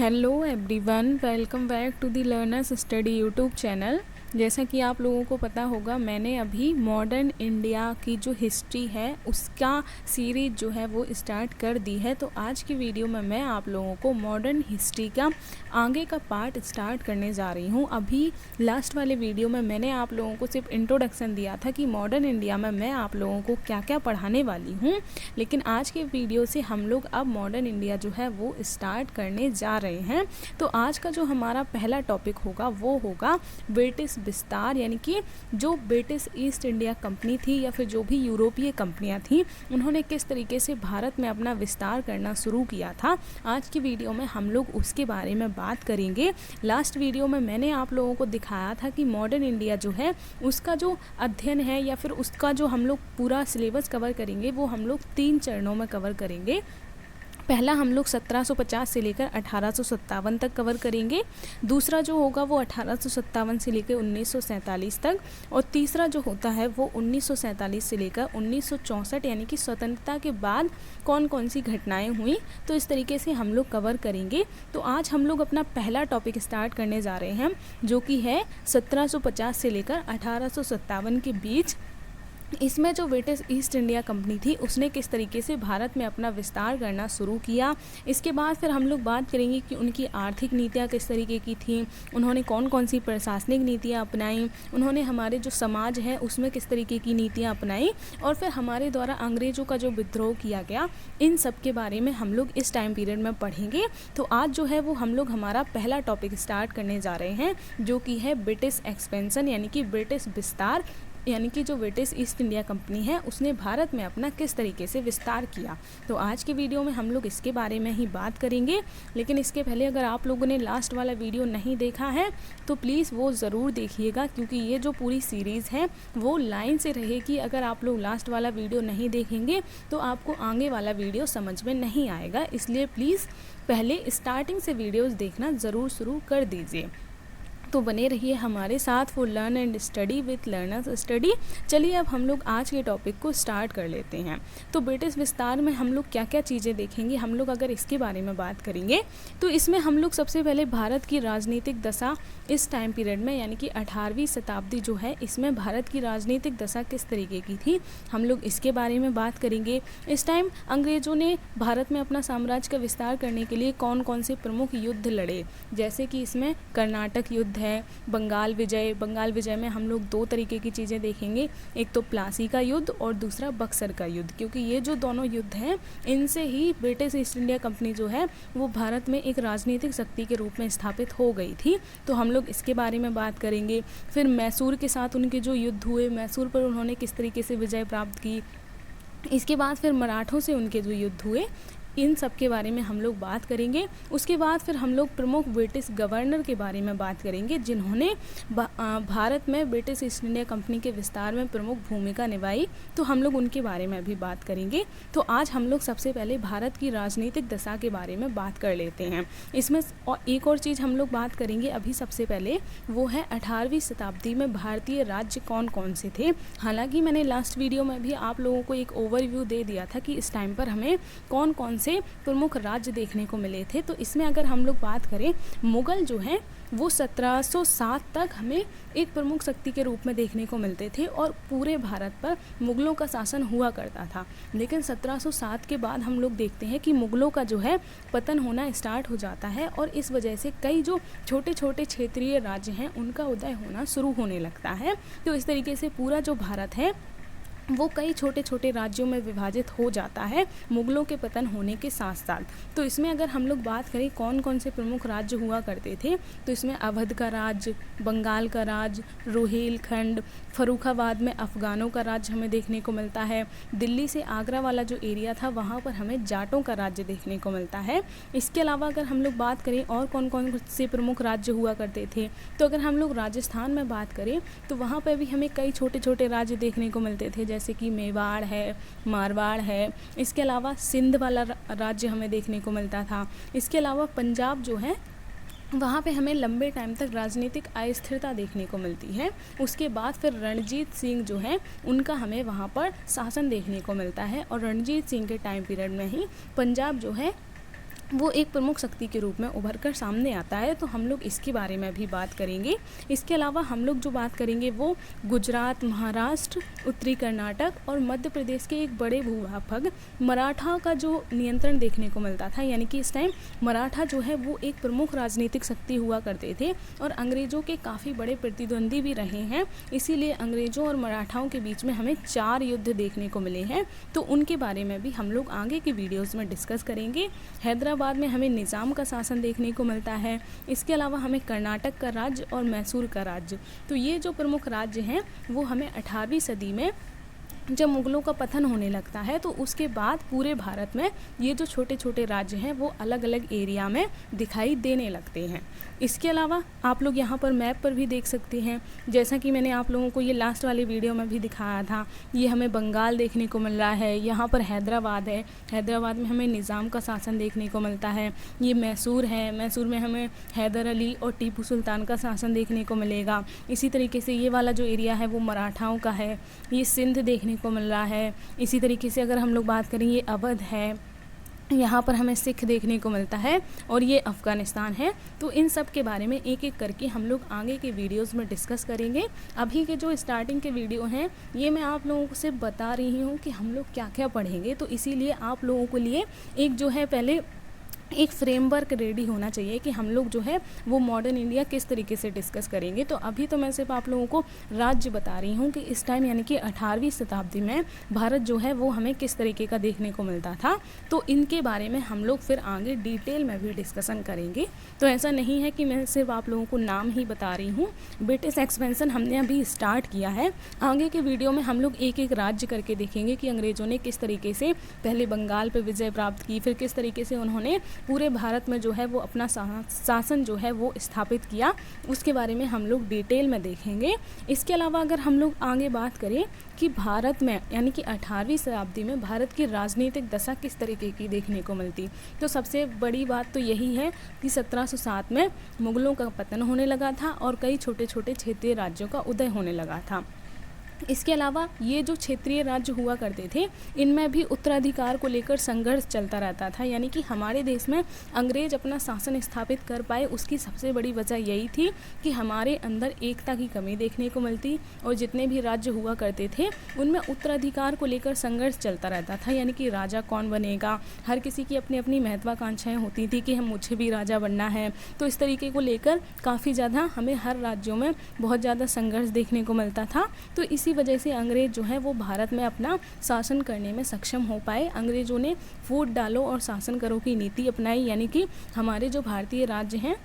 Hello everyone, welcome back to the learners study YouTube channel. जैसा कि आप लोगों को पता होगा, मैंने अभी मॉडर्न इंडिया की जो हिस्ट्री है उसका सीरीज जो है वो स्टार्ट कर दी है। तो आज की वीडियो में मैं आप लोगों को मॉडर्न हिस्ट्री का आगे का पार्ट स्टार्ट करने जा रही हूँ। अभी लास्ट वाले वीडियो में मैंने आप लोगों को सिर्फ इंट्रोडक्शन दिया था कि मॉडर्न इंडिया में मैं आप लोगों को क्या क्या पढ़ाने वाली हूँ, लेकिन आज के वीडियो से हम लोग अब मॉडर्न इंडिया जो है वो स्टार्ट करने जा रहे हैं। तो आज का जो हमारा पहला टॉपिक होगा वो होगा ब्रिटिश विस्तार, यानी कि जो ब्रिटिश ईस्ट इंडिया कंपनी थी या फिर जो भी यूरोपीय कंपनियां थी, उन्होंने किस तरीके से भारत में अपना विस्तार करना शुरू किया था। आज की वीडियो में हम लोग उसके बारे में बात करेंगे। लास्ट वीडियो में मैंने आप लोगों को दिखाया था कि मॉडर्न इंडिया जो है उसका जो अध्ययन है या फिर उसका जो हम लोग पूरा सिलेबस कवर करेंगे वो हम लोग 3 चरणों में कवर करेंगे। पहला हम लोग 1750 से लेकर 1857 तक कवर करेंगे। दूसरा जो होगा वो 1857 से लेकर 1947 तक, और तीसरा जो होता है वो 1947 से लेकर 1964 यानी कि स्वतंत्रता के बाद कौन कौन सी घटनाएं हुई, तो इस तरीके से हम लोग कवर करेंगे। तो आज हम लोग अपना पहला टॉपिक स्टार्ट करने जा रहे हैं, जो कि है 1750 से लेकर 1857 के बीच। इसमें जो ब्रिटिश ईस्ट इंडिया कंपनी थी उसने किस तरीके से भारत में अपना विस्तार करना शुरू किया। इसके बाद फिर हम लोग बात करेंगे कि उनकी आर्थिक नीतियाँ किस तरीके की थी, उन्होंने कौन कौन सी प्रशासनिक नीतियाँ अपनाई, उन्होंने हमारे जो समाज है उसमें किस तरीके की नीतियाँ अपनाई, और फिर हमारे द्वारा अंग्रेज़ों का जो विद्रोह किया गया, इन सब के बारे में हम लोग इस टाइम पीरियड में पढ़ेंगे। तो आज जो है वो हम लोग हमारा पहला टॉपिक स्टार्ट करने जा रहे हैं, जो कि है ब्रिटिश एक्सपेंशन, यानी कि ब्रिटिश विस्तार, यानी कि जो ब्रिटिश ईस्ट इंडिया कंपनी है उसने भारत में अपना किस तरीके से विस्तार किया। तो आज के वीडियो में हम लोग इसके बारे में ही बात करेंगे। लेकिन इसके पहले अगर आप लोगों ने लास्ट वाला वीडियो नहीं देखा है तो प्लीज़ वो ज़रूर देखिएगा, क्योंकि ये जो पूरी सीरीज़ है वो लाइन से रहेगी। अगर आप लोग लास्ट वाला वीडियो नहीं देखेंगे तो आपको आगे वाला वीडियो समझ में नहीं आएगा, इसलिए प्लीज़ पहले स्टार्टिंग से वीडियोज़ देखना ज़रूर शुरू कर दीजिए। तो बने रहिए हमारे साथ for learn and study with learners study. चलिए अब हम लोग आज के टॉपिक को स्टार्ट कर लेते हैं। तो ब्रिटिश विस्तार में हम लोग क्या क्या चीज़ें देखेंगे, हम लोग अगर इसके बारे में बात करेंगे तो इसमें हम लोग सबसे पहले भारत की राजनीतिक दशा इस टाइम पीरियड में, यानी कि 18वीं शताब्दी जो है, इसमें भारत की राजनीतिक दशा किस तरीके की थी, हम लोग इसके बारे में बात करेंगे। इस टाइम अंग्रेज़ों ने भारत में अपना साम्राज्य का विस्तार करने के लिए कौन कौन से प्रमुख युद्ध लड़े, जैसे कि इसमें कर्नाटक युद्ध है, बंगाल विजय में हम लोग 2 तरीके की चीज़ें देखेंगे, एक तो प्लासी का युद्ध और दूसरा बक्सर का युद्ध, क्योंकि ये जो दोनों युद्ध हैं इनसे ही ब्रिटिश ईस्ट इंडिया कंपनी जो है वो भारत में एक राजनीतिक शक्ति के रूप में स्थापित हो गई थी। तो हम लोग इसके बारे में बात करेंगे। फिर मैसूर के साथ उनके जो युद्ध हुए, मैसूर पर उन्होंने किस तरीके से विजय प्राप्त की। इसके बाद फिर मराठों से उनके जो युद्ध हुए, इन सब के बारे में हम लोग बात करेंगे। उसके बाद फिर हम लोग प्रमुख ब्रिटिश गवर्नर के बारे में बात करेंगे जिन्होंने भारत में ब्रिटिश ईस्ट इंडिया कंपनी के विस्तार में प्रमुख भूमिका निभाई, तो हम लोग उनके बारे में भी बात करेंगे। तो आज हम लोग सबसे पहले भारत की राजनीतिक दशा के बारे में बात कर लेते हैं। इसमें और एक और चीज़ हम लोग बात करेंगे अभी सबसे पहले, वो है 18वीं शताब्दी में भारतीय राज्य कौन कौन से थे। हालांकि मैंने लास्ट वीडियो में भी आप लोगों को एक ओवरव्यू दे दिया था कि इस टाइम पर हमें कौन कौन से प्रमुख राज्य देखने को मिले थे। तो इसमें अगर हम लोग बात करें, मुगल जो हैं वो 1707 तक हमें एक प्रमुख शक्ति के रूप में देखने को मिलते थे और पूरे भारत पर मुगलों का शासन हुआ करता था। लेकिन 1707 के बाद हम लोग देखते हैं कि मुगलों का जो है पतन होना स्टार्ट हो जाता है, और इस वजह से कई जो छोटे छोटे क्षेत्रीय राज्य हैं उनका उदय होना शुरू होने लगता है। तो इस तरीके से पूरा जो भारत है वो कई छोटे छोटे राज्यों में विभाजित हो जाता है मुगलों के पतन होने के साथ साथ। तो इसमें अगर हम लोग बात करें कौन कौन से प्रमुख राज्य हुआ करते थे, तो इसमें अवध का राज्य, बंगाल का राज्य, रोहिलखंड, फर्रुखाबाद में अफ़गानों का राज्य हमें देखने को मिलता है। दिल्ली से आगरा वाला जो एरिया था वहाँ पर हमें जाटों का राज्य देखने को मिलता है। इसके अलावा अगर हम लोग बात करें और कौन कौन से प्रमुख राज्य हुआ करते थे, तो अगर हम लोग राजस्थान में बात करें तो वहाँ पर भी हमें कई छोटे छोटे राज्य देखने को मिलते थे, जैसे कि मेवाड़ है, मारवाड़ है। इसके अलावा सिंध वाला राज्य हमें देखने को मिलता था। इसके अलावा पंजाब जो है वहाँ पे हमें लंबे टाइम तक राजनीतिक अस्थिरता देखने को मिलती है। उसके बाद फिर रणजीत सिंह जो है उनका हमें वहाँ पर शासन देखने को मिलता है, और रणजीत सिंह के टाइम पीरियड में ही पंजाब जो है वो एक प्रमुख शक्ति के रूप में उभर कर सामने आता है। तो हम लोग इसके बारे में भी बात करेंगे। इसके अलावा हम लोग जो बात करेंगे वो गुजरात, महाराष्ट्र, उत्तरी कर्नाटक और मध्य प्रदेश के एक बड़े भूभाग मराठा का जो नियंत्रण देखने को मिलता था, यानी कि इस टाइम मराठा जो है वो एक प्रमुख राजनीतिक शक्ति हुआ करते थे और अंग्रेज़ों के काफ़ी बड़े प्रतिद्वंदी भी रहे हैं। इसीलिए अंग्रेज़ों और मराठाओं के बीच में हमें 4 युद्ध देखने को मिले हैं। तो उनके बारे में भी हम लोग आगे के वीडियोज़ में डिस्कस करेंगे। बाद में हमें निज़ाम का शासन देखने को मिलता है। इसके अलावा हमें कर्नाटक का राज्य और मैसूर का राज्य, तो ये जो प्रमुख राज्य हैं वो हमें 18वीं सदी में जब मुग़लों का पतन होने लगता है तो उसके बाद पूरे भारत में ये जो छोटे छोटे राज्य हैं वो अलग अलग एरिया में दिखाई देने लगते हैं। इसके अलावा आप लोग यहाँ पर मैप पर भी देख सकते हैं, जैसा कि मैंने आप लोगों को ये लास्ट वाले वीडियो में भी दिखाया था। ये हमें बंगाल देखने को मिल रहा है, यहाँ पर हैदराबाद है, हैदराबाद में हमें निज़ाम का शासन देखने को मिलता है। ये मैसूर है, मैसूर में हमें हैदर अली और टीपू सुल्तान का शासन देखने को मिलेगा। इसी तरीके से ये वाला जो एरिया है वो मराठाओं का है। ये सिंध देखने को मिल रहा है। इसी तरीके से अगर हम लोग बात करें ये अवध है, यहाँ पर हमें सिख देखने को मिलता है और ये अफ़गानिस्तान है। तो इन सब के बारे में एक एक करके हम लोग आगे के वीडियोस में डिस्कस करेंगे। अभी के जो स्टार्टिंग के वीडियो हैं ये मैं आप लोगों को सिर्फ बता रही हूँ कि हम लोग क्या क्या पढ़ेंगे, तो इसीलिए आप लोगों के लिए एक जो है पहले एक फ्रेमवर्क रेडी होना चाहिए कि हम लोग जो है वो मॉडर्न इंडिया किस तरीके से डिस्कस करेंगे। तो अभी तो मैं सिर्फ आप लोगों को राज्य बता रही हूँ कि इस टाइम यानी कि 18वीं शताब्दी में भारत जो है वो हमें किस तरीके का देखने को मिलता था। तो इनके बारे में हम लोग फिर आगे डिटेल में भी डिस्कशन करेंगे। तो ऐसा नहीं है कि मैं सिर्फ आप लोगों को नाम ही बता रही हूँ। ब्रिटिश एक्सपेंशन हमने अभी स्टार्ट किया है। आगे के वीडियो में हम लोग एक एक राज्य करके देखेंगे कि अंग्रेज़ों ने किस तरीके से पहले बंगाल पर विजय प्राप्त की, फिर किस तरीके से उन्होंने पूरे भारत में जो है वो अपना शासन जो है वो स्थापित किया, उसके बारे में हम लोग डिटेल में देखेंगे। इसके अलावा अगर हम लोग आगे बात करें कि भारत में यानी कि 18वीं शताब्दी में भारत की राजनीतिक दशा किस तरीके की देखने को मिलती, तो सबसे बड़ी बात तो यही है कि 1707 में मुग़लों का पतन होने लगा था और कई छोटे छोटे क्षेत्रीय राज्यों का उदय होने लगा था। इसके अलावा ये जो क्षेत्रीय राज्य हुआ करते थे इनमें भी उत्तराधिकार को लेकर संघर्ष चलता रहता था, यानी कि हमारे देश में अंग्रेज अपना शासन स्थापित कर पाए उसकी सबसे बड़ी वजह यही थी कि हमारे अंदर एकता की कमी देखने को मिलती और जितने भी राज्य हुआ करते थे उनमें उत्तराधिकार को लेकर संघर्ष चलता रहता था, यानी कि राजा कौन बनेगा, हर किसी की अपनी अपनी महत्वाकांक्षाएँ होती थी कि हम मुझे भी राजा बनना है। तो इस तरीके को लेकर काफ़ी ज़्यादा हमें हर राज्यों में बहुत ज़्यादा संघर्ष देखने को मिलता था। तो इसी वजह से अंग्रेज जो है वो भारत में अपना शासन करने में सक्षम हो पाए। अंग्रेजों ने फूट डालो और शासन करो की नीति अपनाई, यानी कि हमारे जो भारतीय राज्य हैं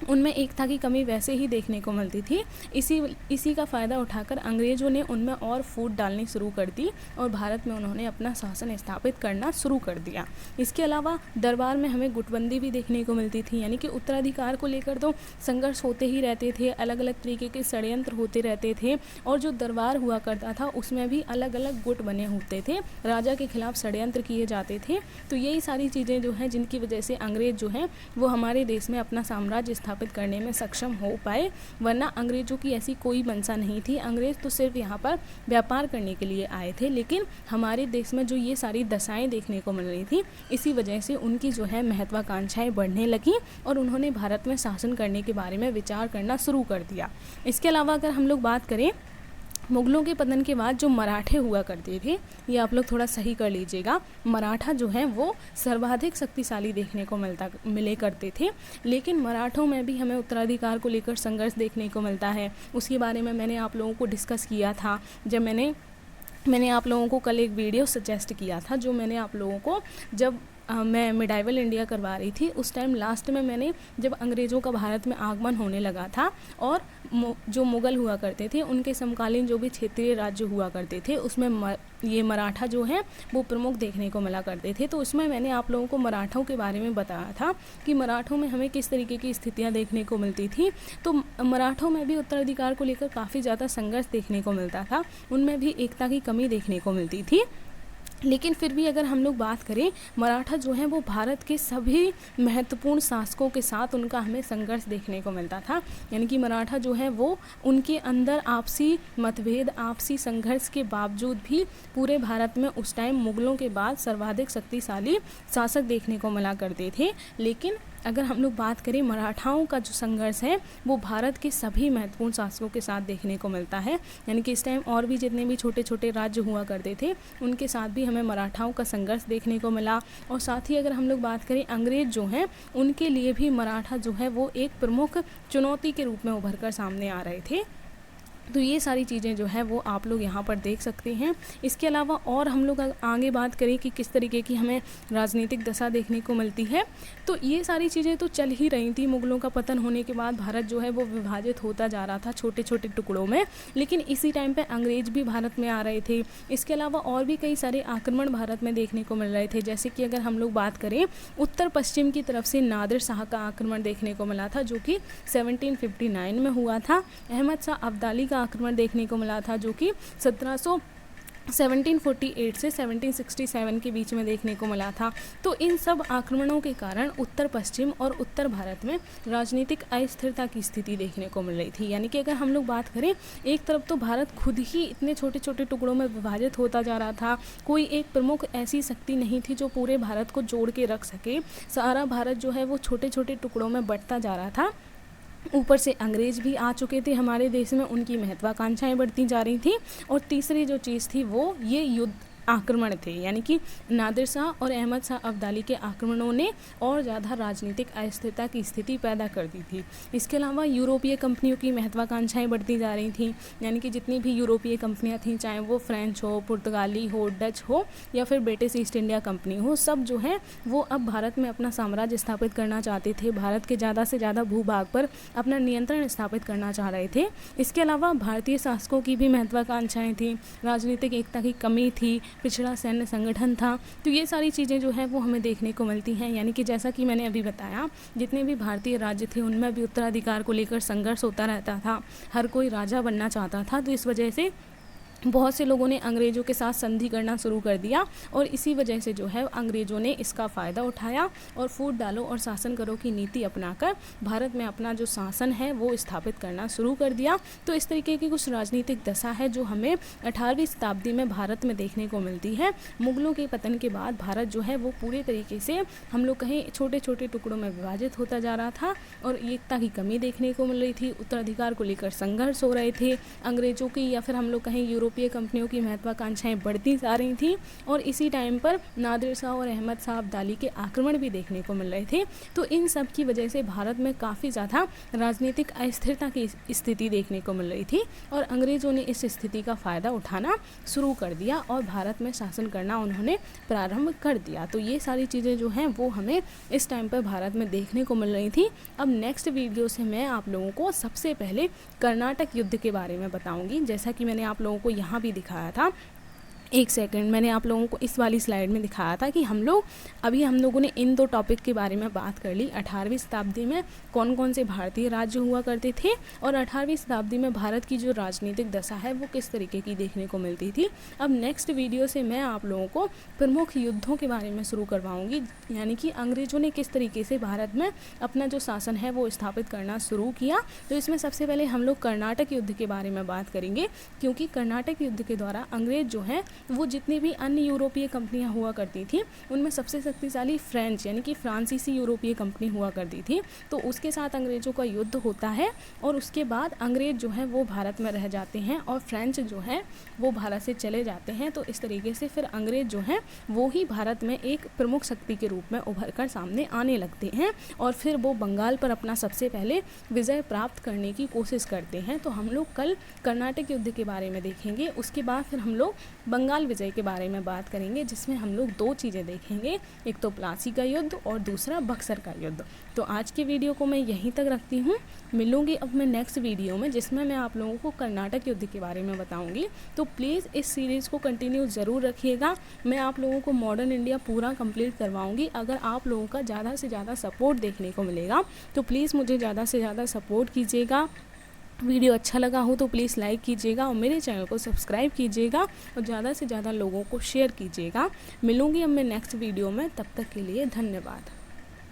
उनमें एकता की कमी वैसे ही देखने को मिलती थी। इसी का फ़ायदा उठाकर अंग्रेज़ों ने उनमें और फूट डालनी शुरू कर दी और भारत में उन्होंने अपना शासन स्थापित करना शुरू कर दिया। इसके अलावा दरबार में हमें गुटबंदी भी देखने को मिलती थी, यानी कि उत्तराधिकार को लेकर तो संघर्ष होते ही रहते थे, अलग अलग तरीके के षड्यंत्र होते रहते थे और जो दरबार हुआ करता था उसमें भी अलग अलग गुट बने होते थे, राजा के खिलाफ षड्यंत्र किए जाते थे। तो यही सारी चीज़ें जो हैं जिनकी वजह से अंग्रेज़ जो हैं वो हमारे देश में अपना साम्राज्य स्थापित करने में सक्षम हो पाए, वरना अंग्रेज़ों की ऐसी कोई मंशा नहीं थी। अंग्रेज़ तो सिर्फ यहाँ पर व्यापार करने के लिए आए थे, लेकिन हमारे देश में जो ये सारी दशाएं देखने को मिल रही थी इसी वजह से उनकी जो है महत्वाकांक्षाएं बढ़ने लगी और उन्होंने भारत में शासन करने के बारे में विचार करना शुरू कर दिया। इसके अलावा अगर हम लोग बात करें मुग़लों के पतन के बाद जो मराठे हुआ करते थे, ये आप लोग थोड़ा सही कर लीजिएगा, मराठा जो हैं वो सर्वाधिक शक्तिशाली देखने को मिले करते थे। लेकिन मराठों में भी हमें उत्तराधिकार को लेकर संघर्ष देखने को मिलता है। उसके बारे में मैंने आप लोगों को डिस्कस किया था जब मैंने आप लोगों को कल एक वीडियो सजेस्ट किया था, जो मैंने आप लोगों को जब मैं मिडाइवल इंडिया करवा रही थी उस टाइम लास्ट में मैंने जब अंग्रेज़ों का भारत में आगमन होने लगा था और जो मुग़ल हुआ करते थे उनके समकालीन जो भी क्षेत्रीय राज्य हुआ करते थे उसमें ये मराठा जो हैं वो प्रमुख देखने को मिला करते थे। तो उसमें मैंने आप लोगों को मराठों के बारे में बताया था कि मराठों में हमें किस तरीके की स्थितियाँ देखने को मिलती थी। तो मराठों में भी उत्तराधिकार को लेकर काफ़ी ज़्यादा संघर्ष देखने को मिलता था, उनमें भी एकता की कमी देखने को मिलती थी। लेकिन फिर भी अगर हम लोग बात करें, मराठा जो हैं वो भारत के सभी महत्वपूर्ण शासकों के साथ उनका हमें संघर्ष देखने को मिलता था। यानी कि मराठा जो है वो उनके अंदर आपसी मतभेद, आपसी संघर्ष के बावजूद भी पूरे भारत में उस टाइम मुग़लों के बाद सर्वाधिक शक्तिशाली शासक देखने को मिला करते थे। लेकिन अगर हम लोग बात करें, मराठाओं का जो संघर्ष है वो भारत के सभी महत्वपूर्ण शासकों के साथ देखने को मिलता है। यानी कि इस टाइम और भी जितने भी छोटे छोटे राज्य हुआ करते थे उनके साथ भी हमें मराठाओं का संघर्ष देखने को मिला। और साथ ही अगर हम लोग बात करें, अंग्रेज़ जो हैं उनके लिए भी मराठा जो है वो एक प्रमुख चुनौती के रूप में उभर कर सामने आ रहे थे। तो ये सारी चीज़ें जो है वो आप लोग यहाँ पर देख सकते हैं। इसके अलावा और हम लोग आगे बात करें कि किस तरीके की हमें राजनीतिक दशा देखने को मिलती है, तो ये सारी चीज़ें तो चल ही रही थी। मुग़लों का पतन होने के बाद भारत जो है वो विभाजित होता जा रहा था छोटे छोटे टुकड़ों में, लेकिन इसी टाइम पे अंग्रेज़ भी भारत में आ रहे थे। इसके अलावा और भी कई सारे आक्रमण भारत में देखने को मिल रहे थे, जैसे कि अगर हम लोग बात करें, उत्तर पश्चिम की तरफ से नादिर शाह का आक्रमण देखने को मिला था जो कि 1759 में हुआ था। अहमद शाह अब्दाली का आक्रमण देखने को मिला था जो कि 1748 से 1767 के बीच में देखने को मिला था। तो इन सब आक्रमणों के कारण उत्तर पश्चिम और उत्तर भारत में राजनीतिक अस्थिरता की स्थिति देखने को मिल रही थी। यानी कि अगर हम लोग बात करें, एक तरफ तो भारत खुद ही इतने छोटे छोटे टुकड़ों में विभाजित होता जा रहा था, कोई एक प्रमुख ऐसी शक्ति नहीं थी जो पूरे भारत को जोड़ के रख सके। सारा भारत जो है वो छोटे छोटे टुकड़ों में बंटता जा रहा था। ऊपर से अंग्रेज़ भी आ चुके थे हमारे देश में, उनकी महत्वाकांक्षाएं बढ़ती जा रही थी। और तीसरी जो चीज़ थी वो ये युद्ध आक्रमण थे, यानी कि नादिर शाह और अहमद शाह अब्दाली के आक्रमणों ने और ज़्यादा राजनीतिक अस्थिरता की स्थिति पैदा कर दी थी। इसके अलावा यूरोपीय कंपनियों की महत्वाकांक्षाएं बढ़ती जा रही थी। यानी कि जितनी भी यूरोपीय कंपनियां थीं, चाहे वो फ्रेंच हो, पुर्तगाली हो, डच हो या फिर ब्रिटिश ईस्ट इंडिया कंपनी हो, सब जो है वो अब भारत में अपना साम्राज्य स्थापित करना चाहते थे। भारत के ज़्यादा से ज़्यादा भूभाग पर अपना नियंत्रण स्थापित करना चाह रहे थे। इसके अलावा भारतीय शासकों की भी महत्वाकांक्षाएँ थीं, राजनीतिक एकता की कमी थी, पिछड़ा सैन्य संगठन था। तो ये सारी चीज़ें जो है वो हमें देखने को मिलती हैं। यानी कि जैसा कि मैंने अभी बताया, जितने भी भारतीय राज्य थे उनमें भी उत्तराधिकार को लेकर संघर्ष होता रहता था। हर कोई राजा बनना चाहता था, तो इस वजह से बहुत से लोगों ने अंग्रेज़ों के साथ संधि करना शुरू कर दिया और इसी वजह से जो है अंग्रेज़ों ने इसका फ़ायदा उठाया और फूट डालो और शासन करो की नीति अपनाकर भारत में अपना जो शासन है वो स्थापित करना शुरू कर दिया। तो इस तरीके की कुछ राजनीतिक दशा है जो हमें 18वीं शताब्दी में भारत में देखने को मिलती है। मुग़लों के पतन के बाद भारत जो है वो पूरे तरीके से हम लोग कहें छोटे छोटे टुकड़ों में विभाजित होता जा रहा था और एकता की कमी देखने को मिल रही थी। उत्तराधिकार को लेकर संघर्ष हो रहे थे। अंग्रेज़ों की या फिर हम लोग कहें यूरोपीय कंपनियों की महत्वाकांक्षाएं बढ़ती जा रही थी और इसी टाइम पर नादिर शाह और अहमद शाह अब्दाली के आक्रमण भी देखने को मिल रहे थे। तो इन सब की वजह से भारत में काफ़ी ज़्यादा राजनीतिक अस्थिरता की स्थिति देखने को मिल रही थी और अंग्रेज़ों ने इस स्थिति का फ़ायदा उठाना शुरू कर दिया और भारत में शासन करना उन्होंने प्रारंभ कर दिया। तो ये सारी चीज़ें जो हैं वो हमें इस टाइम पर भारत में देखने को मिल रही थी। अब नेक्स्ट वीडियो से मैं आप लोगों को सबसे पहले कर्नाटक युद्ध के बारे में बताऊंगी। जैसा कि मैंने आप लोगों को यहाँ भी दिखाया था, एक सेकंड, मैंने आप लोगों को इस वाली स्लाइड में दिखाया था कि हम लोगों ने इन दो टॉपिक के बारे में बात कर ली। 18वीं शताब्दी में कौन कौन से भारतीय राज्य हुआ करते थे और 18वीं शताब्दी में भारत की जो राजनीतिक दशा है वो किस तरीके की देखने को मिलती थी। अब नेक्स्ट वीडियो से मैं आप लोगों को प्रमुख युद्धों के बारे में शुरू करवाऊँगी, यानी कि अंग्रेज़ों ने किस तरीके से भारत में अपना जो शासन है वो स्थापित करना शुरू किया। तो इसमें सबसे पहले हम लोग कर्नाटक युद्ध के बारे में बात करेंगे, क्योंकि कर्नाटक युद्ध के द्वारा अंग्रेज़ जो हैं वो जितनी भी अन्य यूरोपीय कंपनियां हुआ करती थी उनमें सबसे शक्तिशाली फ्रेंच यानी कि फ्रांसीसी यूरोपीय कंपनी हुआ करती थी। तो उसके साथ अंग्रेज़ों का युद्ध होता है और उसके बाद अंग्रेज़ जो है वो भारत में रह जाते हैं और फ्रेंच जो है वो भारत से चले जाते हैं। तो इस तरीके से फिर अंग्रेज़ जो हैं वो ही भारत में एक प्रमुख शक्ति के रूप में उभर कर सामने आने लगते हैं और फिर वो बंगाल पर अपना सबसे पहले विजय प्राप्त करने की कोशिश करते हैं। तो हम लोग कल कर्नाटक युद्ध के बारे में देखेंगे, उसके बाद फिर हम लोग बंगाल विजय के बारे में बात करेंगे, जिसमें हम लोग दो चीज़ें देखेंगे, एक तो प्लासी का युद्ध और दूसरा बक्सर का युद्ध। तो आज के वीडियो को मैं यहीं तक रखती हूँ, मिलूंगी अब मैं नेक्स्ट वीडियो में जिसमें मैं आप लोगों को कर्नाटक युद्ध के बारे में बताऊंगी। तो प्लीज़ इस सीरीज़ को कंटिन्यू ज़रूर रखिएगा। मैं आप लोगों को मॉडर्न इंडिया पूरा कंप्लीट करवाऊंगी। अगर आप लोगों का ज़्यादा से ज़्यादा सपोर्ट देखने को मिलेगा तो प्लीज़ मुझे ज़्यादा से ज़्यादा सपोर्ट कीजिएगा। वीडियो अच्छा लगा हो तो प्लीज़ लाइक कीजिएगा और मेरे चैनल को सब्सक्राइब कीजिएगा और ज़्यादा से ज़्यादा लोगों को शेयर कीजिएगा। मिलूँगी अब मैं नेक्स्ट वीडियो में, तब तक के लिए धन्यवाद।